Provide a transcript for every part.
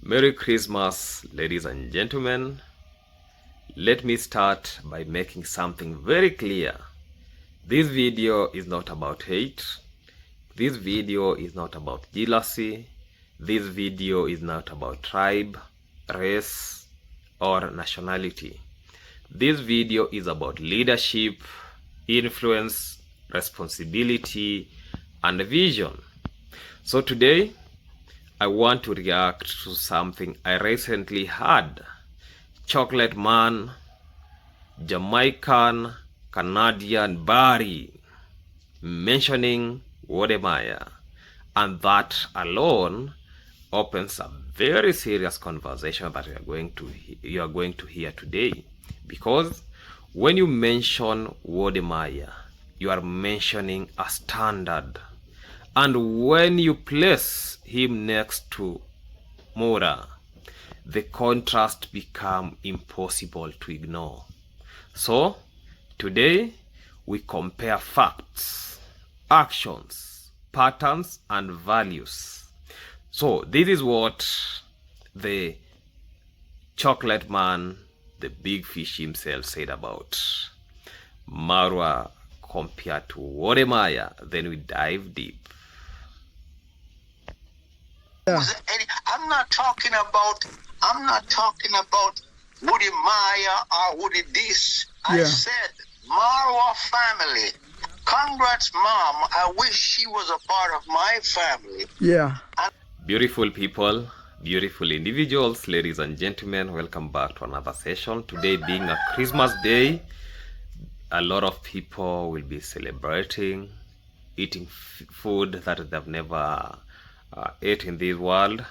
Merry Christmas, ladies and gentlemen. Let me start by making something very clear. This video is not about hate. This video is not about jealousy. This video is not about tribe, race, or nationality. This video is about leadership, influence, responsibility, and vision. So today, I want to react to something I recently heard. Chocolate Man, Jamaican, Canadian Barry mentioning Wode. And that alone opens a very serious conversation that you are going to hear today. Because when you mention Wode, you are mentioning a standard. And when you place him next to Marwa, the contrast becomes impossible to ignore. So, today we compare facts, actions, patterns, and values. So, this is what the Chocolate Man, the big fish himself, said about Marwa compared to Wode. Then we dive deep. Yeah. I'm not talking about Wode or Wode this. Yeah. I said Marwa family. Congrats, Mom. I wish she was a part of my family. Yeah. Beautiful people, beautiful individuals, ladies and gentlemen, welcome back to another session. Today being a Christmas day, a lot of people will be celebrating, eating food that they've never ate in this world,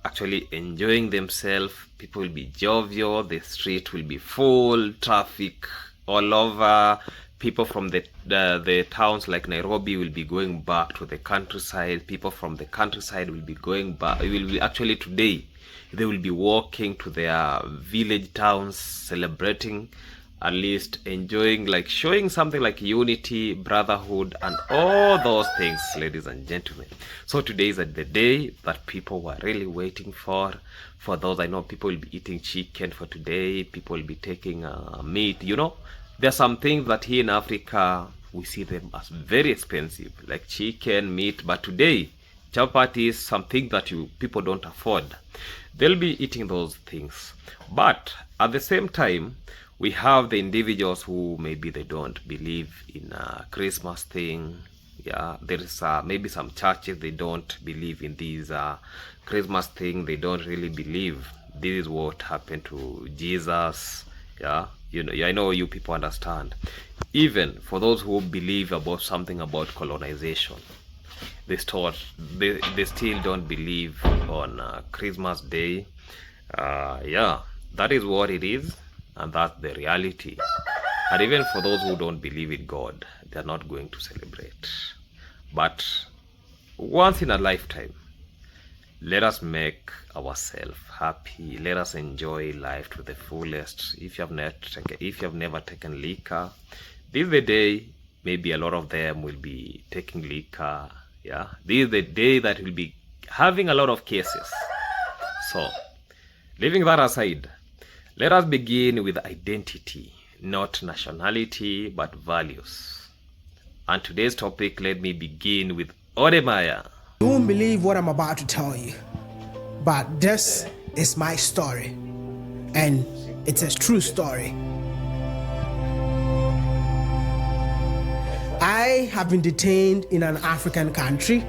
actually enjoying themselves. People will be jovial, the street will be full, traffic all over. People from the towns like Nairobi will be going back to the countryside. People from the countryside will be going back. Actually today they will be walking to their village towns, celebrating, at least enjoying, like showing something like unity, brotherhood, and all those things, ladies and gentlemen. So today is the day that people were really waiting for. For those, I know people will be eating chicken for today. People will be taking meat. You know, there are some things that here in Africa, we see them as very expensive, like chicken, meat. But today, chapati is something that people don't afford. They'll be eating those things. But at the same time, we have the individuals who maybe they don't believe in a Christmas thing. Yeah, there is maybe some churches, they don't believe in these Christmas thing. They don't really believe this is what happened to Jesus. Yeah, you know, I know you people understand. Even for those who believe about something about colonization, they still don't believe on Christmas Day. Yeah, that is what it is. And that's the reality. And even for those who don't believe in God, they're not going to celebrate. But once in a lifetime, let us make ourselves happy. Let us enjoy life to the fullest. If you have never taken liquor, this is the day. Maybe a lot of them will be taking liquor. Yeah, this is the day that will be having a lot of cases. So, leaving that aside, let us begin with identity, not nationality, but values. And today's topic, let me begin with Wode. You won't believe what I'm about to tell you, but this is my story, and it's a true story. I have been detained in an African country.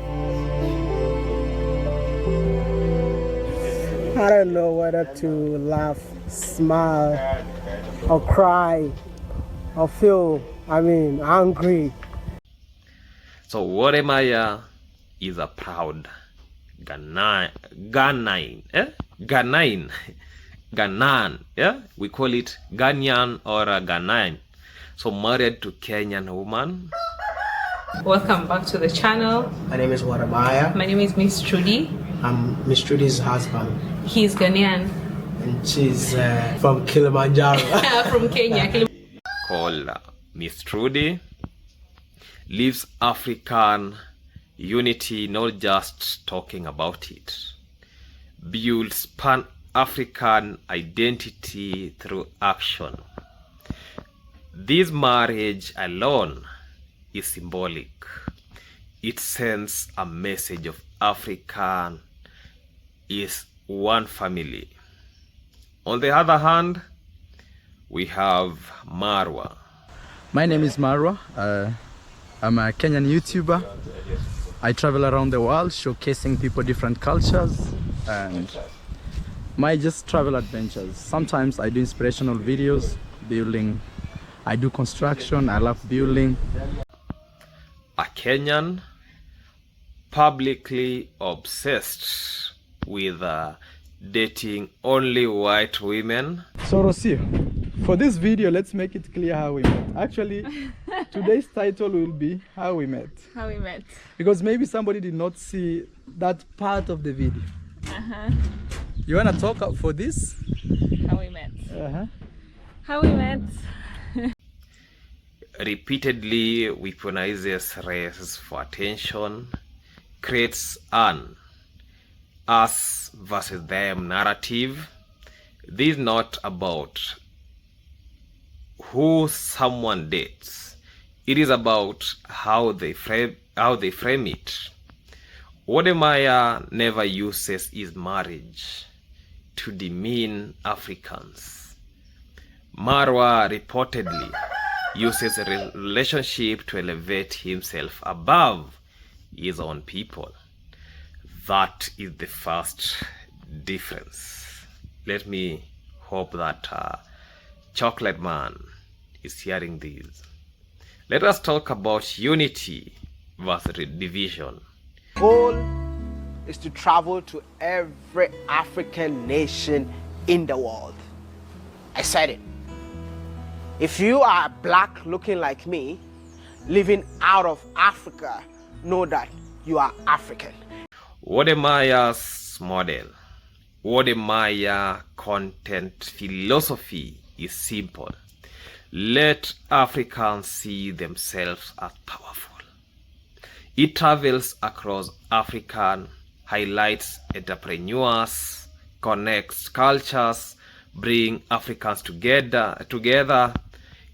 I don't know whether to laugh, smile, or cry, or feel, angry. So Wode is a proud Ghanaian, yeah? We call it Ghanaian or a Ghanaian. So married to Kenyan woman. Welcome back to the channel. My name is Wode. My name is Miss Trudy. I'm Miss Trudy's husband. He's Ghanaian. And she's from Kilimanjaro. From Kenya. Called Miss Trudy. Lives African unity, not just talking about it. builds Pan-African identity through action. This marriage alone is symbolic. It sends a message of African is one family. On the other hand, we have Marwa. My name is Marwa. I'm a Kenyan YouTuber. I travel around the world showcasing people different cultures and my just travel adventures. Sometimes I do inspirational videos, building. I do construction, I love building. A Kenyan publicly obsessed with dating only white women. So Rocio, for this video, let's make it clear how we met. Actually, today's title will be How We Met. How we met. Because maybe somebody did not see that part of the video. You wanna talk up for this? How we met. How we met. Repeatedly weaponizes race for attention, creates an us versus them narrative. This is not about who someone dates. It is about how they frame it. Wode never uses his marriage to demean Africans. Marwa reportedly uses a relationship to elevate himself above his own people. That is the first difference. Let me hope that Chocolate Man is hearing this. Let us talk about unity versus division. Goal is to travel to every African nation in the world. I said it. If you are black looking like me, living out of Africa, know that you are African. Wode model, Wode content philosophy is simple. Let Africans see themselves as powerful. It travels across Africa, highlights entrepreneurs, connects cultures, bring Africans together.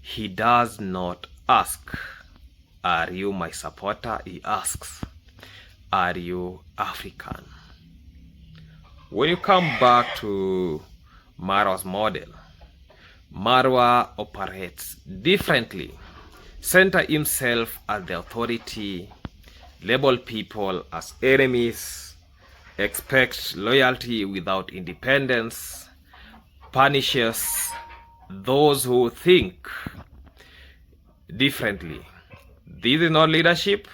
He does not ask, are you my supporter? He asks, are you African? When you come back to Marwa's model, Marwa operates differently, center himself as the authority, label people as enemies, expect loyalty without independence, punishes those who think differently. This is not leadership.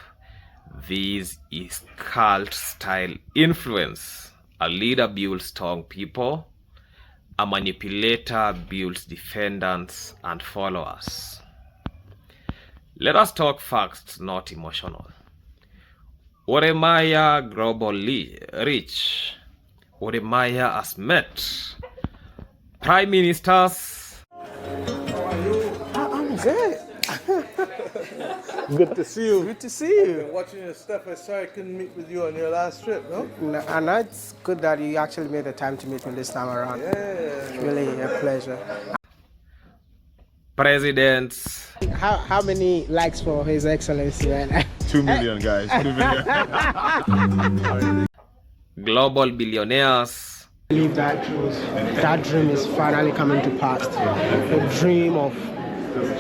This is cult style influence. A leader builds strong people. A manipulator builds defendants and followers. Let us talk facts, not emotional. Wode global reach. Wode has met prime ministers. I'm good. Good to see you. Good to see you. Watching your stuff, I'm sorry I couldn't meet with you on your last trip, no? And it's good that you actually made the time to meet me this time around. Yeah. It's really a pleasure. Presidents. How many likes for His Excellency, man? 2 million, guys. 2 million. Global billionaires. I believe that dream is finally coming to pass. The dream of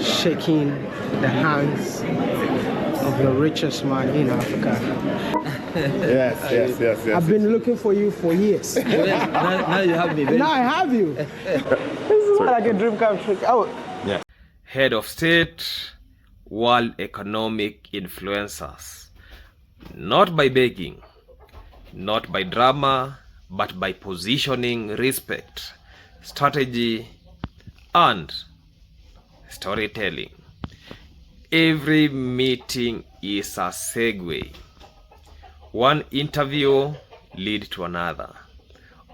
shaking the hands of the richest man in Africa. Yes. I've been looking for you for years. Now you have me, baby. Now I have you. This is like a dream come true. Oh. Yeah. Head of state, world economic influencers. Not by begging, not by drama, but by positioning, respect, strategy, and storytelling. Every meeting is a segue. One interview leads to another.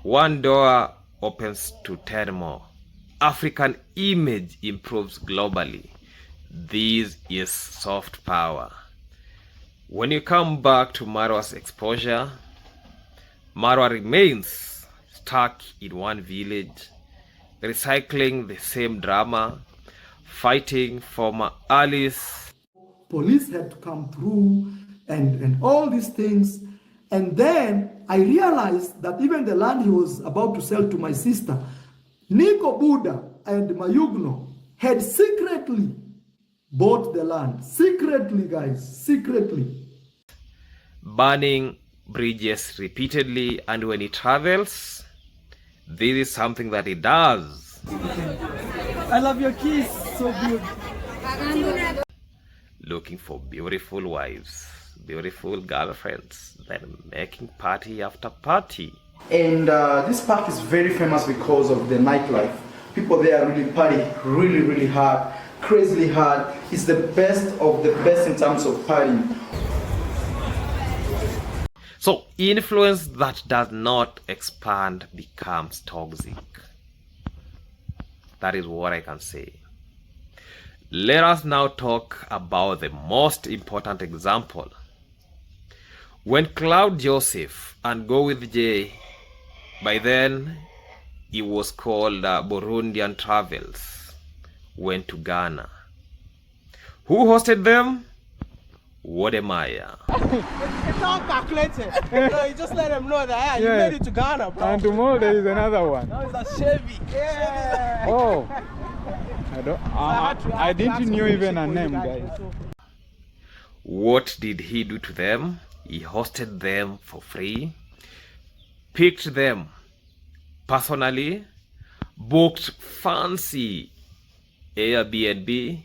One door opens to 10 more. African image improves globally. This is soft power. When you come back to Marwa's exposure, Marwa remains stuck in one village, recycling the same drama, fighting for my allies. Police had to come through and all these things. And then I realized that even the land he was about to sell to my sister, Nico Buddha and Mayugno had secretly bought the land. Secretly, guys, secretly. Burning bridges repeatedly, and when he travels, this is something that he does. I love your kiss, so good. Looking for beautiful wives, beautiful girlfriends, then making party after party. And this park is very famous because of the nightlife. People there really party really hard, crazily hard. It's the best of the best in terms of partying. So influence that does not expand becomes toxic. That is what I can say. Let us now talk about the most important example. When Cloud Joseph and Go With Jay, by then he was called Burundian Travels, went to Ghana. Who hosted them? Wode. It's all calculated. You just let them know that you made it to Ghana, bro. And tomorrow there is another one. Now it's a Chevy. Yeah. Oh. I didn't know even a name, guys. What did he do to them? He hosted them for free, picked them personally, booked fancy Airbnb,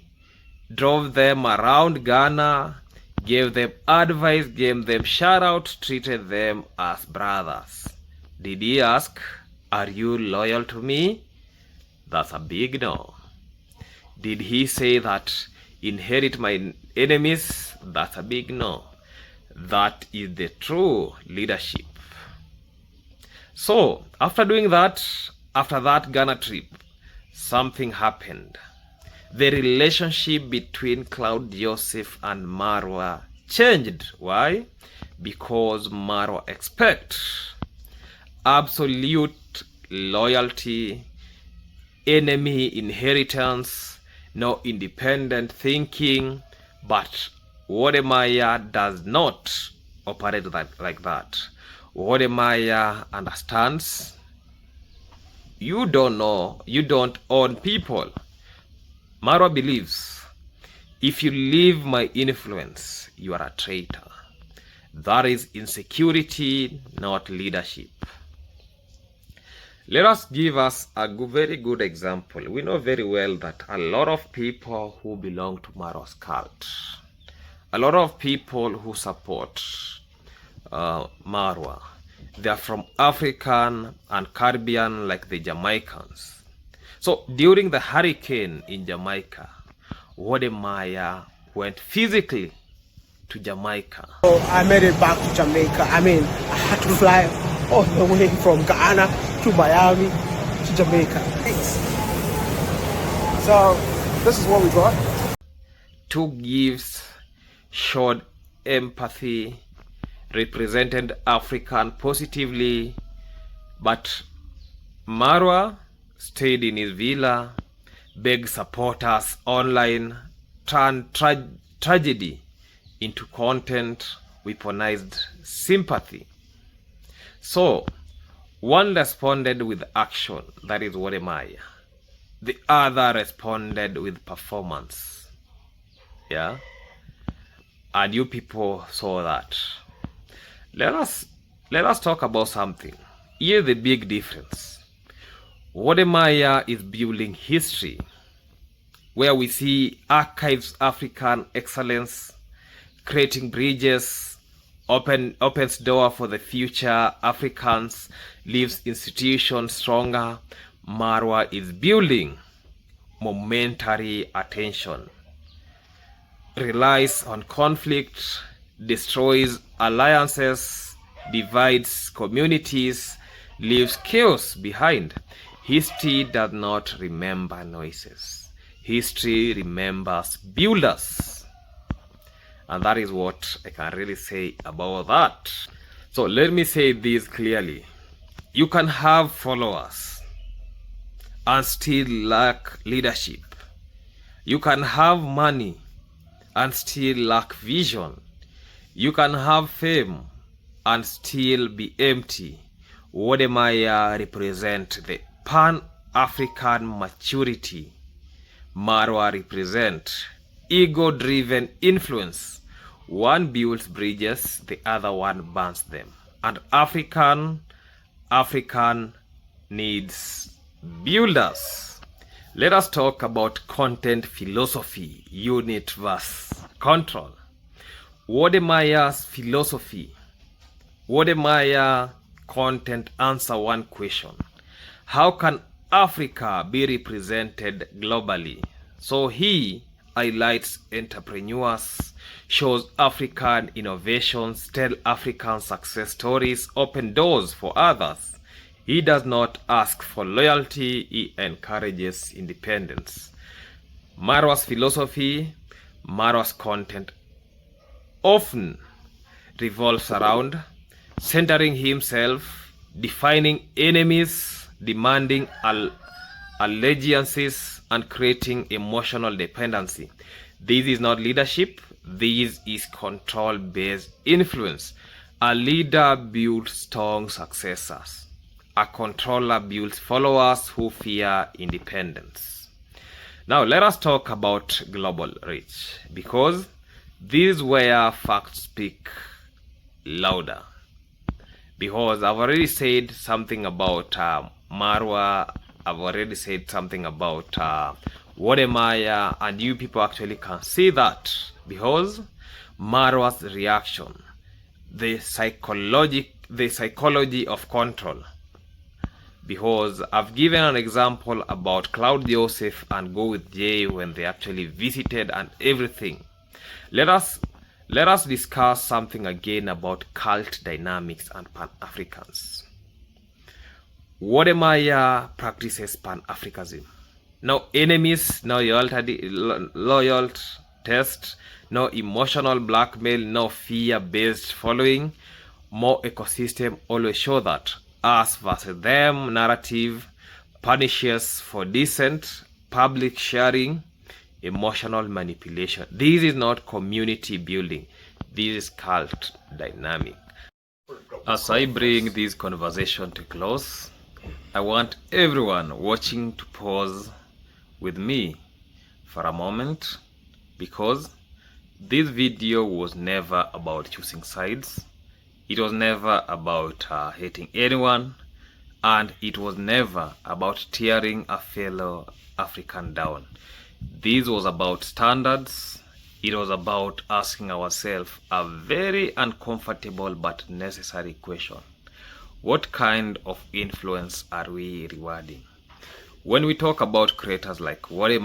drove them around Ghana, gave them advice, gave them shout out, treated them as brothers. Did he ask, "Are you loyal to me?" That's a big no. Did he say that, "Inherit my enemies"? That's a big no. That is the true leadership. So after doing that, after that Ghana trip, something happened. The relationship between Cloud Joseph and Marwa changed. Why? Because Marwa expects absolute loyalty, enemy inheritance, no independent thinking, but Wode does not operate like that. Wode understands you don't own people. Marwa believes if you leave my influence, you are a traitor. That is insecurity, not leadership. Let us give us a very good example. We know very well that a lot of people who belong to Marwa's cult, a lot of people who support Marwa, they are from African and Caribbean, like the Jamaicans. So during the hurricane in Jamaica, Wode went physically to Jamaica. So I made it back to Jamaica. I mean, I had to fly all the way from Ghana to Miami to Jamaica. So this is what we got. 2 gifts showed empathy, represented African positively, but Marwa stayed in his villa, begged supporters online, turned tragedy into content, weaponized sympathy. So one responded with action, that is Wode. The other responded with performance. Yeah? And you people saw that. Let us talk about something. Here's the big difference. Wode is building history, where we see archives African excellence, creating bridges, opens door for the future Africans, leaves institutions stronger. Marwa is building momentary attention, relies on conflict, destroys alliances, divides communities, leaves chaos behind. History does not remember noises. History remembers builders. And that is what I can really say about that. So let me say this clearly. You can have followers and still lack leadership. You can have money and still lack vision. You can have fame and still be empty. Wode represent the Pan-African maturity. Marwa represent ego-driven influence. One builds bridges, the other one burns them. And African needs builders. Let us talk about content philosophy, unit versus control. Wode philosophy. Wode content answer one question. How can Africa be represented globally? So he highlights entrepreneurs, shows African innovations, tell African success stories, open doors for others. He does not ask for loyalty, he encourages independence. Marwa's philosophy, Marwa's content often revolves around centering himself, defining enemies, demanding allegiances, and creating emotional dependency. This is not leadership, this is control-based influence. A leader builds strong successors. A controller builds followers who fear independence. Now let us talk about global reach, because this is where facts speak louder. Because I've already said something about Marwa, I've already said something about Wode, and you people actually can see that, because Marwa's reaction, the psychology of control. Because I've given an example about Cloud Joseph and Go With Jay when they actually visited and everything. Let us discuss something again about cult dynamics and Pan-Africans. Wode practices Pan-Africanism. No enemies, no loyal test, no emotional blackmail, no fear-based following. More ecosystem always show that us versus them narrative punishes for dissent, public sharing, emotional manipulation. This is not community building. This is cult dynamic. As I bring this conversation to close, I want everyone watching to pause with me for a moment, because this video was never about choosing sides. It was never about hating anyone, and it was never about tearing a fellow African down. This was about standards. It was about asking ourselves a very uncomfortable but necessary question. What kind of influence are we rewarding? When we talk about creators like Wode,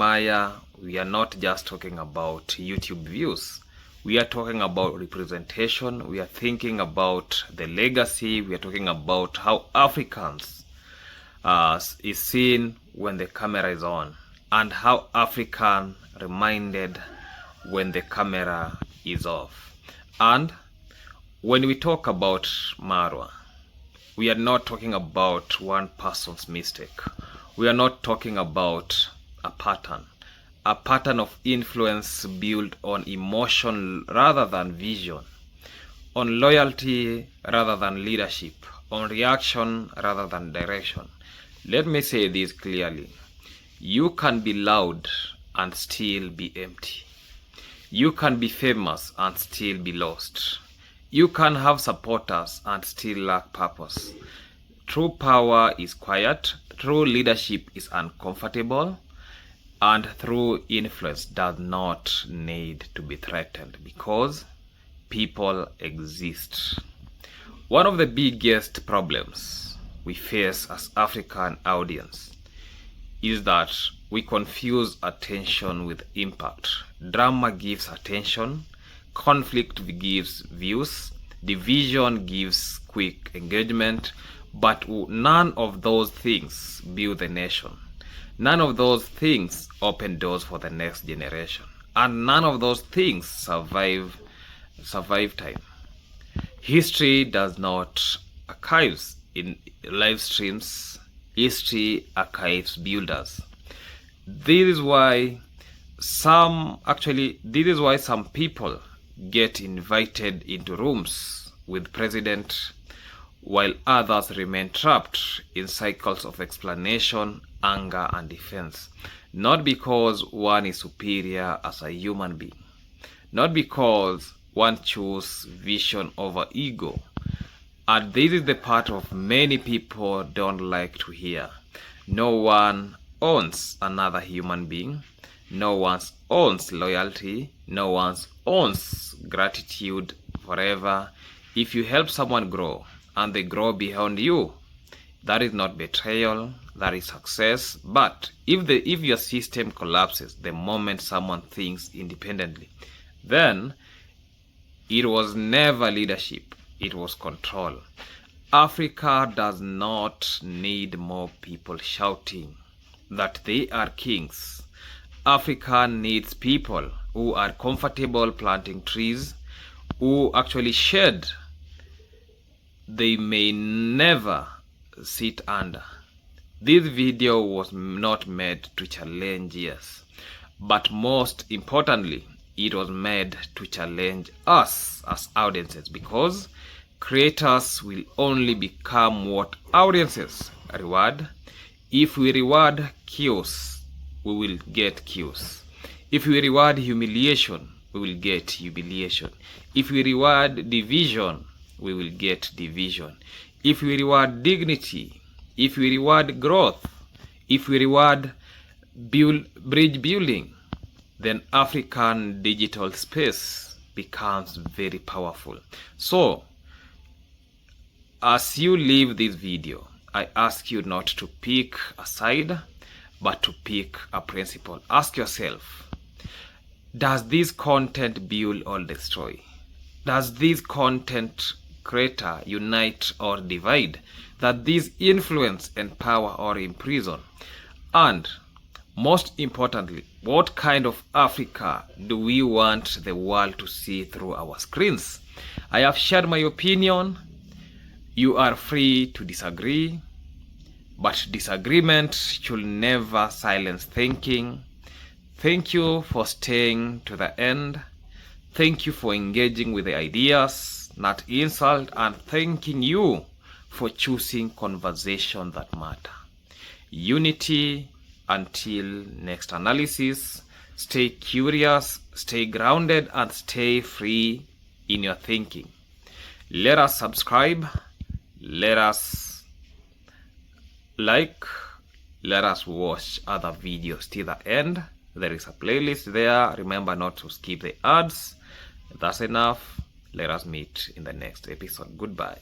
we are not just talking about YouTube views. We are talking about representation. We are thinking about the legacy. We are talking about how Africans is seen when the camera is on, and how African reminded when the camera is off. And when we talk about Marwa, we are not talking about one person's mistake. We are not talking about a pattern of influence built on emotion rather than vision, on loyalty rather than leadership, on reaction rather than direction. Let me say this clearly. You can be loud and still be empty. You can be famous and still be lost. You can have supporters and still lack purpose. True power is quiet, true leadership is uncomfortable, and true influence does not need to be threatened, because people exist. One of the biggest problems we face as African audience is that we confuse attention with impact. Drama gives attention, conflict gives views, division gives quick engagement, but none of those things build the nation. None of those things open doors for the next generation, and none of those things survive time. History does not archive in live streams, history archives builders. This is why some people get invited into rooms with president, while others remain trapped in cycles of explanation, anger, and defense. Not because one is superior as a human being, not because one chooses vision over ego. And this is the part of many people don't like to hear. No one owns another human being. No one owns loyalty. No one owns gratitude forever. If you help someone grow and they grow beyond you, that is not betrayal, that is success. But if your system collapses the moment someone thinks independently, then it was never leadership, it was control. Africa does not need more people shouting that they are kings. Africa needs people who are comfortable planting trees, who actually shed they may never sit under. This video was not made to challenge us, but most importantly, it was made to challenge us as audiences, because creators will only become what audiences reward. If we reward chaos, we will get chaos. If we reward humiliation, we will get humiliation. If we reward division, we will get division. If we reward dignity, if we reward growth, if we reward bridge building, then African digital space becomes very powerful. So, as you leave this video, I ask you not to pick a side, but to pick a principle. Ask yourself, does this content build or destroy? Does this content creator unite or divide? Does this influence, empower, or imprison? And most importantly, what kind of Africa do we want the world to see through our screens? I have shared my opinion. You are free to disagree, but disagreement should never silence thinking. Thank you for staying to the end. Thank you for engaging with the ideas, not insult, and thanking you for choosing conversation that matter. Unity. Until next analysis, stay curious, stay grounded, and stay free in your thinking. Let us subscribe, let us like, let us watch other videos till the end. There is a playlist there. Remember not to skip the ads. That's enough. Let us meet in the next episode. Goodbye.